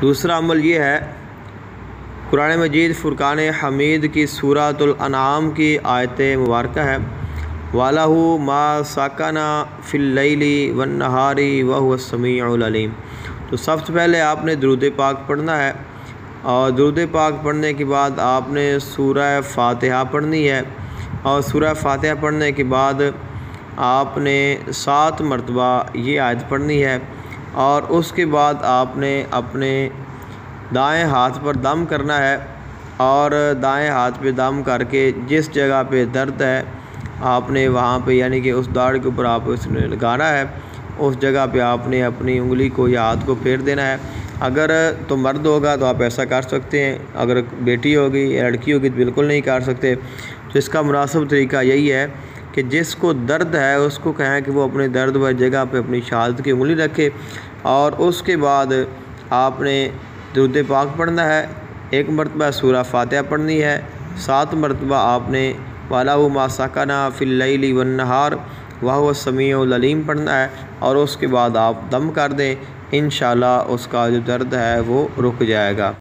دوسرا عمل یہ ہے، قرآن مجید فرقان حمید کی سورۃ الانعام کی آیت مبارکہ ہے، وَلَهُ مَا سَكَنَ فِي اللَّيْلِ وَالنَّهَارِ وَهُوَ السَّمِيعُ الْعَلِيمُ۔ تو سب سے پہلے آپ نے درود پاک پڑھنا ہے، اور درود پاک پڑھنے کے بعد آپ نے سورہ فاتحہ پڑھنی ہے، اور سورہ فاتحہ پڑھنے کے بعد آپ نے 7 مرتبہ یہ آیت پڑھنی ہے، اور اس کے بعد آپ نے اپنے دائیں ہاتھ پر دم کرنا ہے، اور دائیں ہاتھ پہ دم کر کے جس جگہ پہ درد ہے آپ نے وہاں پہ، یعنی کہ اس داڑھ کے اوپر آپ اس نے لگانا ہے، اس جگہ پہ آپ نے اپنی انگلی کو یا ہاتھ کو پھیر دینا ہے۔ اگر تو مرد ہوگا تو آپ ایسا کر سکتے ہیں، اگر بیٹی ہوگی یا لڑکی ہوگی تو بالکل نہیں کر سکتے۔ تو اس کا مناسب طریقہ یہی ہے کہ جس کو درد ہے اس کو کہیں کہ وہ اپنے درد والی جگہ پہ اپنی شہادت کی انگلی رکھے، اور اس کے بعد آپ نے درود پاک پڑھنا ہے، 1 مرتبہ سورہ فاتحہ پڑھنی ہے، 7 مرتبہ آپ نے وَلَهُ مَا سَكَنَ فِي اللَّيْلِ وَالنَّهَارِ وَهُوَ السَّمِيعُ الْعَلِيمُ پڑھنا ہے، اور اس کے بعد آپ دم کر دیں، انشاءاللہ اس کا جو درد ہے وہ رک جائے گا۔